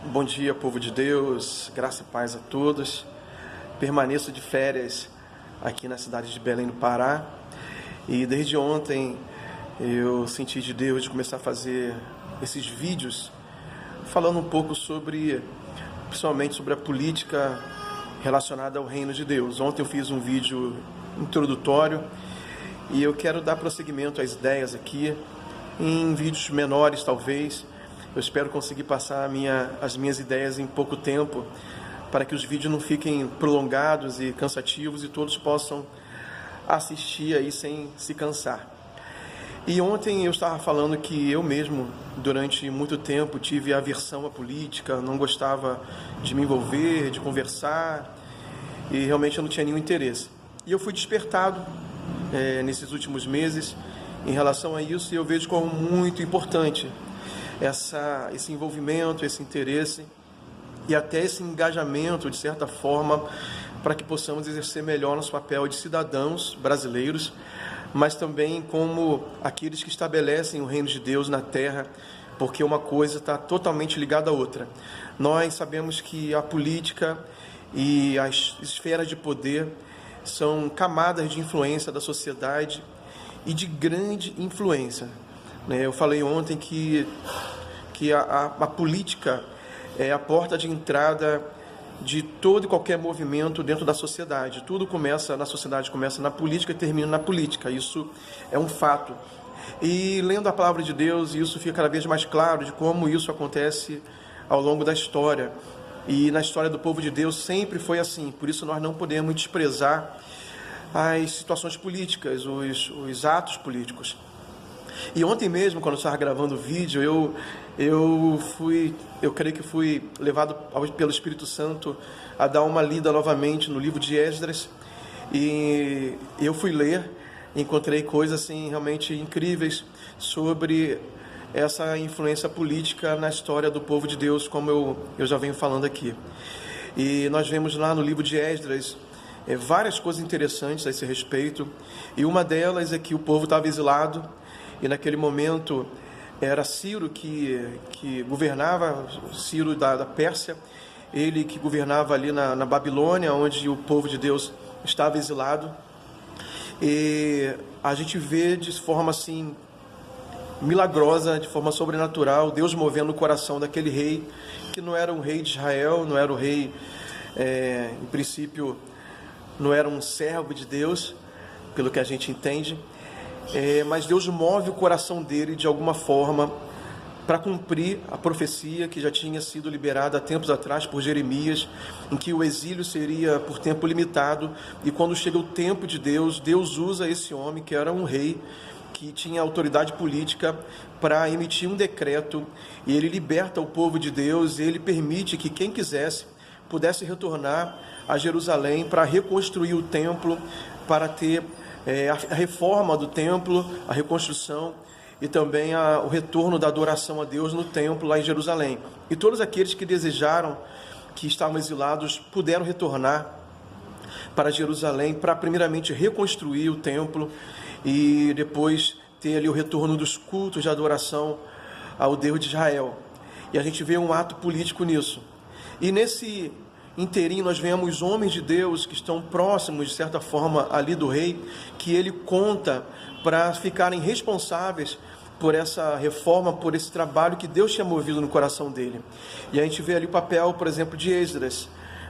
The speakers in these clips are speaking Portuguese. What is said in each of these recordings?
Bom dia, povo de Deus, graça e paz a todos. Permaneço de férias aqui na cidade de Belém do Pará e desde ontem eu senti de Deus de começar a fazer esses vídeos falando um pouco principalmente sobre a política relacionada ao reino de Deus. Ontem eu fiz um vídeo introdutório e eu quero dar prosseguimento às ideias aqui em vídeos menores talvez. Eu espero conseguir passar as minhas ideias em pouco tempo, para que os vídeos não fiquem prolongados e cansativos e todos possam assistir aí sem se cansar. E ontem eu estava falando que eu mesmo, durante muito tempo, tive aversão à política, não gostava de me envolver, de conversar, e realmente eu não tinha nenhum interesse. E eu fui despertado nesses últimos meses em relação a isso, e eu vejo como muito importante esse envolvimento, esse interesse e até esse engajamento, de certa forma, para que possamos exercer melhor nosso papel de cidadãos brasileiros, mas também como aqueles que estabelecem o reino de Deus na terra, porque uma coisa está totalmente ligada à outra. Nós sabemos que a política e as esferas de poder são camadas de influência da sociedade e de grande influência. Eu falei ontem que a política é a porta de entrada de todo e qualquer movimento dentro da sociedade. Tudo começa na sociedade, começa na política e termina na política. Isso é um fato. E lendo a palavra de Deus, isso fica cada vez mais claro de como isso acontece ao longo da história. E na história do povo de Deus sempre foi assim. Por isso nós não podemos desprezar as situações políticas, os atos políticos. E ontem mesmo, quando eu estava gravando o vídeo, eu creio que fui levado pelo Espírito Santo a dar uma lida novamente no livro de Esdras, e eu fui ler, encontrei coisas assim realmente incríveis sobre essa influência política na história do povo de Deus, como eu já venho falando aqui. E nós vemos lá no livro de Esdras várias coisas interessantes a esse respeito, e uma delas é que o povo estava exilado. E naquele momento era Ciro que governava, Ciro da Pérsia, ele que governava ali na Babilônia, onde o povo de Deus estava exilado. E a gente vê de forma assim milagrosa, de forma sobrenatural, Deus movendo o coração daquele rei, que não era um rei de Israel, não era o rei, em princípio, não era um servo de Deus, pelo que a gente entende. Mas Deus move o coração dele de alguma forma para cumprir a profecia que já tinha sido liberada há tempos atrás por Jeremias, em que o exílio seria por tempo limitado, e quando chega o tempo de Deus, Deus usa esse homem que era um rei, que tinha autoridade política, para emitir um decreto, e ele liberta o povo de Deus, e ele permite que quem quisesse pudesse retornar a Jerusalém para reconstruir o templo, para ter a reforma do templo, a reconstrução e também o retorno da adoração a Deus no templo lá em Jerusalém. E todos aqueles que desejaram, que estavam exilados, puderam retornar para Jerusalém para primeiramente reconstruir o templo e depois ter ali o retorno dos cultos de adoração ao Deus de Israel. E a gente vê um ato político nisso. E nesse inteirinho nós vemos homens de Deus que estão próximos, de certa forma, ali do rei, que ele conta para ficarem responsáveis por essa reforma, por esse trabalho que Deus tinha movido no coração dele. E a gente vê ali o papel, por exemplo, de Esdras.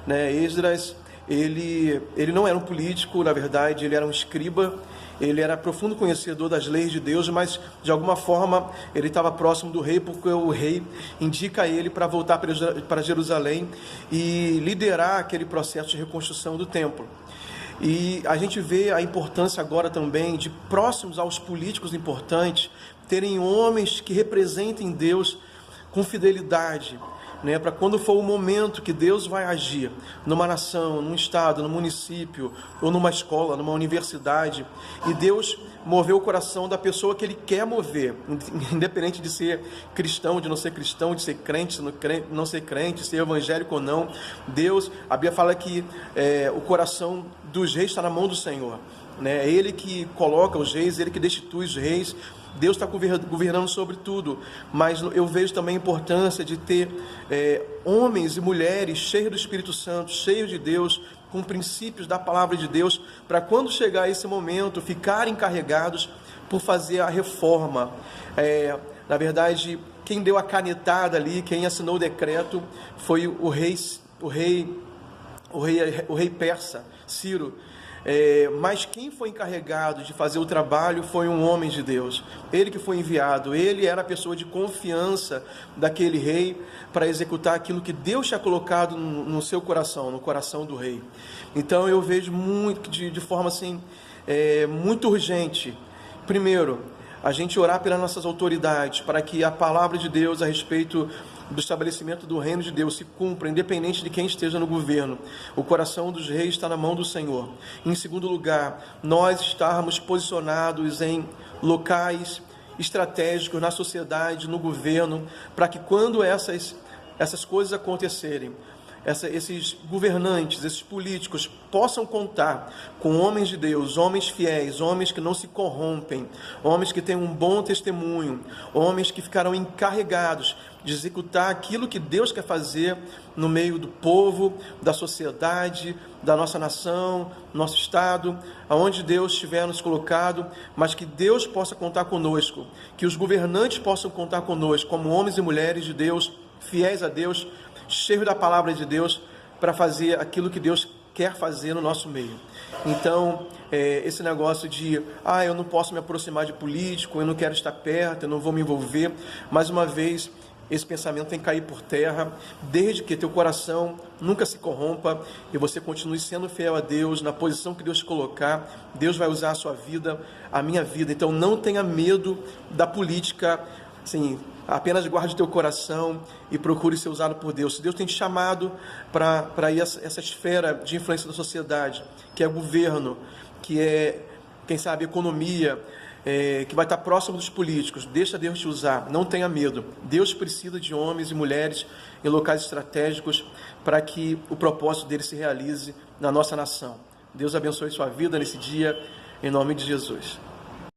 Esdras, ele não era um político, na verdade, ele era um escriba, ele era profundo conhecedor das leis de Deus, mas de alguma forma ele estava próximo do rei, porque o rei indica ele para voltar para Jerusalém e liderar aquele processo de reconstrução do templo. E a gente vê a importância agora também de, próximos aos políticos importantes, terem homens que representem Deus com fidelidade, para quando for o momento que Deus vai agir numa nação, num estado, num município, ou numa escola, numa universidade, e Deus mover o coração da pessoa que Ele quer mover, independente de ser cristão, de não ser cristão, de ser crente, não ser crente, ser evangélico ou não. Deus, a Bíblia fala que o coração dos reis está na mão do Senhor. É Ele que coloca os reis, Ele que destitui os reis, Deus está governando sobre tudo, mas eu vejo também a importância de ter homens e mulheres cheios do Espírito Santo, cheios de Deus, com princípios da palavra de Deus, para quando chegar esse momento, ficarem encarregados por fazer a reforma. Na verdade, quem deu a canetada ali, quem assinou o decreto, foi o rei persa, Ciro. Mas quem foi encarregado de fazer o trabalho foi um homem de Deus. Ele que foi enviado, ele era a pessoa de confiança daquele rei para executar aquilo que Deus tinha colocado no seu coração, no coração do rei. Então eu vejo muito, de forma assim, muito urgente, primeiro, a gente orar pelas nossas autoridades, para que a palavra de Deus a respeito do estabelecimento do reino de Deus se cumpra, independente de quem esteja no governo. O coração dos reis está na mão do Senhor. Em segundo lugar, nós estarmos posicionados em locais estratégicos na sociedade, no governo, para que quando essas coisas acontecerem, esses governantes, esses políticos possam contar com homens de Deus, homens fiéis, homens que não se corrompem, homens que têm um bom testemunho, homens que ficarão encarregados de executar aquilo que Deus quer fazer no meio do povo, da sociedade, da nossa nação, nosso estado, aonde Deus estiver nos colocado, mas que Deus possa contar conosco, que os governantes possam contar conosco, como homens e mulheres de Deus, fiéis a Deus, cheios da palavra de Deus, para fazer aquilo que Deus quer fazer no nosso meio. Então, esse negócio de, eu não posso me aproximar de político, eu não quero estar perto, eu não vou me envolver, mais uma vez, esse pensamento tem que cair por terra, desde que teu coração nunca se corrompa e você continue sendo fiel a Deus, na posição que Deus te colocar. Deus vai usar a sua vida, a minha vida. Então não tenha medo da política, assim, apenas guarde teu coração e procure ser usado por Deus. Se Deus tem te chamado para ir essa esfera de influência da sociedade, que é governo, que é, quem sabe, economia, que vai estar próximo dos políticos, deixa Deus te usar, não tenha medo. Deus precisa de homens e mulheres em locais estratégicos para que o propósito dele se realize na nossa nação. Deus abençoe sua vida nesse dia, em nome de Jesus.